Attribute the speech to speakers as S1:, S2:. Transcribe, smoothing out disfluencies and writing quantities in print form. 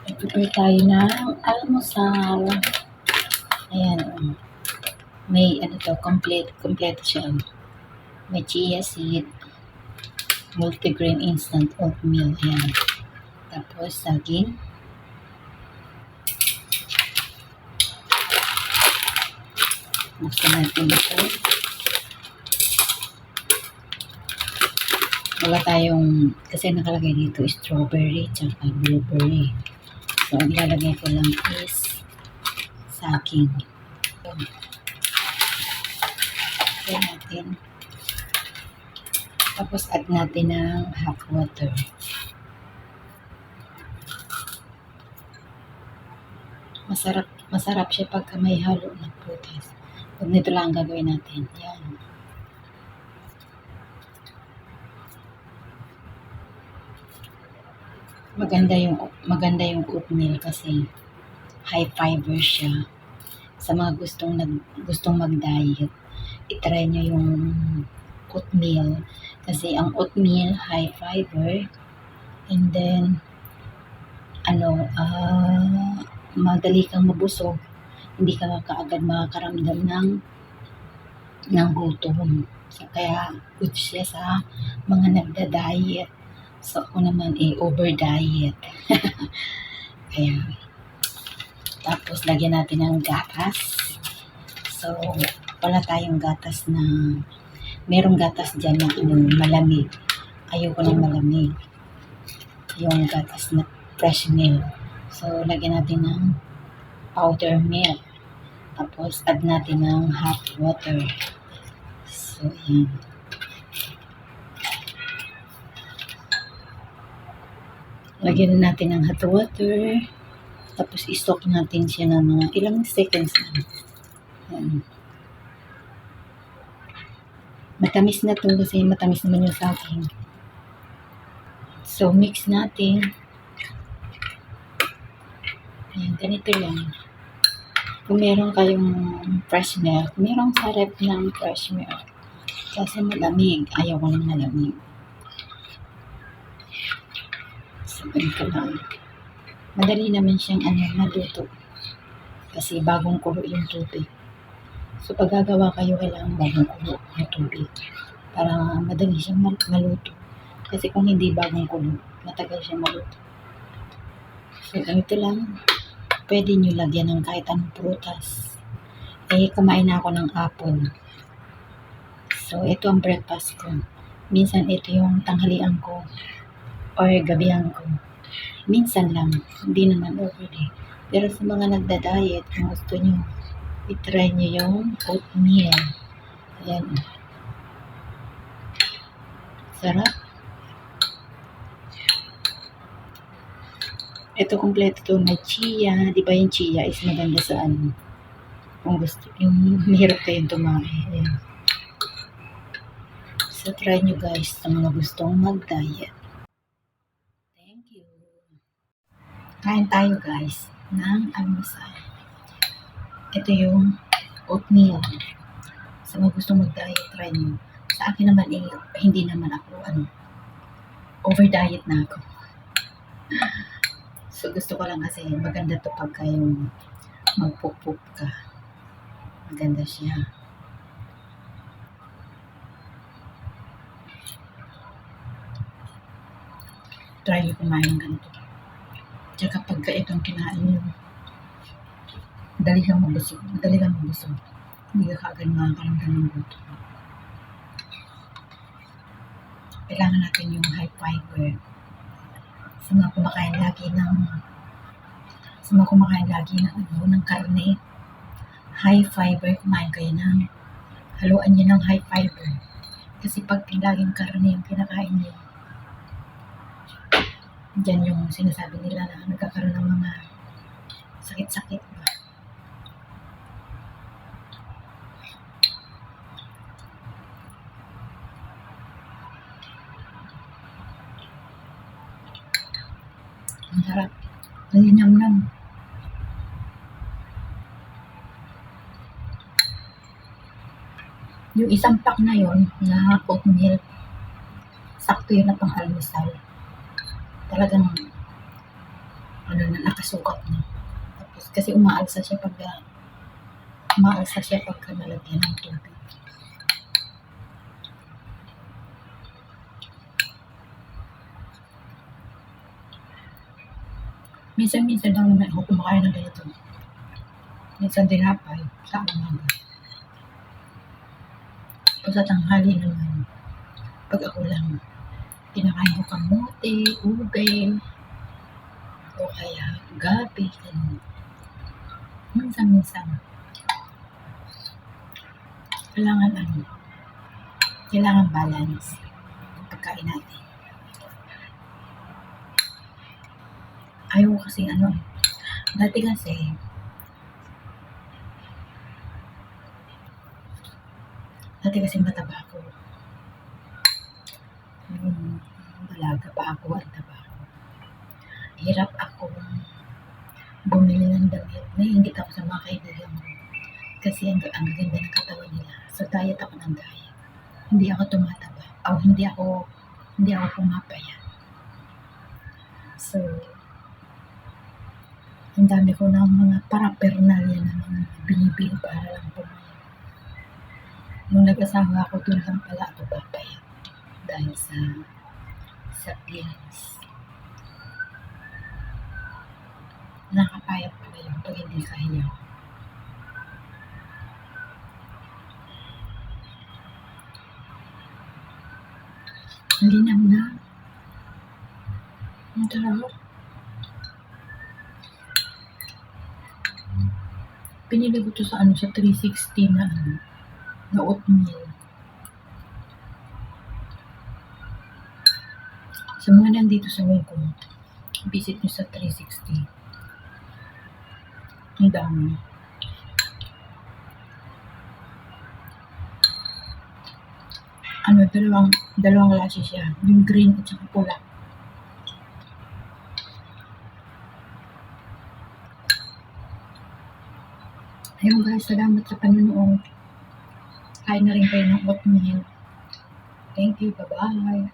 S1: Prepare tayo ng almusal. Ayan, may ano to, complete siya. May chia seed, multigrain instant oatmeal. Ayan. Tapos saging. Buksan natin ito. Wala tayong, kasi nakalagay dito strawberry tsaka blueberry. So, ang ilalagay ko lang is saging. Okay natin. Tapos add natin ng hot water. Masarap siya pagka may halo ng prutas. Pag nito lang ang gagawin natin. Yan. Maganda yung oatmeal kasi high fiber siya. Sa mga gustong mag-diet, i-try nyo yung oatmeal kasi ang oatmeal high fiber, and then madali kang mabusog, hindi ka kaagad makakaramdam ng gutom. So, kaya good siya sa mga nagda-diet. So, ako naman over-diet. Kaya, tapos lagyan natin ng gatas. So, wala tayong gatas na, merong gatas dyan na malamig. Ayoko ng malamig. Yung gatas na fresh milk. So, lagyan natin ng powder milk. Tapos, add natin ng hot water. So, yan. Lagyan natin ng hot water. Tapos, i-soak natin siya ng mga ilang seconds lang. Yan. Matamis na ito kasi matamis naman yung saging. So, mix natin. Ayan, ganito lang. Kung meron kayong fresh milk, merong sarap ng fresh milk. Kasi malamig. Ayaw ko ng malamig. So, ganito lang. Madali naman siyang maluto. Kasi bagong kulo yung tubig. So, pag gagawa kayo, kailangan bagong kulo yung tubig. Para madali siyang maluto. Kasi kung hindi bagong kulo, matagal siyang maluto. So, ganito lang. Pwede nyo lagyan ng kahit anong prutas. Kumain na ako ng apple. So, ito ang breakfast ko. Minsan, ito yung tanghalian ko. Or gabihan ko. Minsan lang. Hindi naman everyday. Pero sa mga nagda-diet, kung gusto nyo, i-try nyo yung oatmeal. Ayan. Sarap. Ito kompleto to, may chia. Di ba yung chia is maganda sa kung gusto, yung mahirap kayong tumae. Ayan. So, try nyo guys sa mga gustong mag-diet. Thank you. Kain tayo guys ng almusal. Ito yung oatmeal. Sa mga gustong mag-diet, try nyo. Sa akin naman, hindi naman ako, over-diet na ako. So, gusto ko lang kasi maganda to pagka yung magpupup ka. Maganda siya. Try nyo kumain ng ganito. Tsaka pagka itong kinain nyo, madali kang mabusog. Hindi ka kaagad makakaramdam ng gutom. Kailangan natin yung high fiber. Sa mga kumakain lagi ng karne, high fiber, kumain kayo ng haluan nyo ng high fiber. Kasi pag laging karne yung kinakain nyo, dyan yung sinasabi nila na nagkakaroon ng mga sakit-sakit ba. Ang sarap. Nalinam lang. Yung isang pack na yon na oatmeal, sakto yun na pang almusal. Talagang nakasukat na. Tapos, kasi umaalsa siya pagka nalagyan ng tubig. Minsan-minsan lang naman ako kumakain ng ganito. Minsan tinapay sa umaga. O sa tanghali naman, pag ako lang, kinakain ko kamote, ugay, o kaya gabi, ganun. Minsan-minsan. Kailangan balance ang pagkain natin. Ayaw kasi dati kasi mataba ako. Nung dalaga pa ako, ang taba ako. Hirap ako bumili ng damit. Naiingit ako sa mga kaibigan ko. Kasi ang gaganda ng katawan nila. So, diet ako ng diet. Hindi ako tumataba. O hindi ako pumapayat. So, ang dami ko ng mga paraphernalia na mga binibili para lang pumayat. Nung nag-asawa ako, doon lang pala ako papayat. Dahil sa pills. Nakakapayat pala yun pag hindi kahiyaw. Ang linaw na. Ang sarap. Pinili ko to sa 360 na oatmeal. Sa mga nandito sa Hong Kong, visit nyo sa 360. Ang dami. Dalawang klase siya. Yung green at saka pula. Ayun guys, salamat sa panonood. Kain na rin kayo ng oatmeal. Thank you, bye-bye.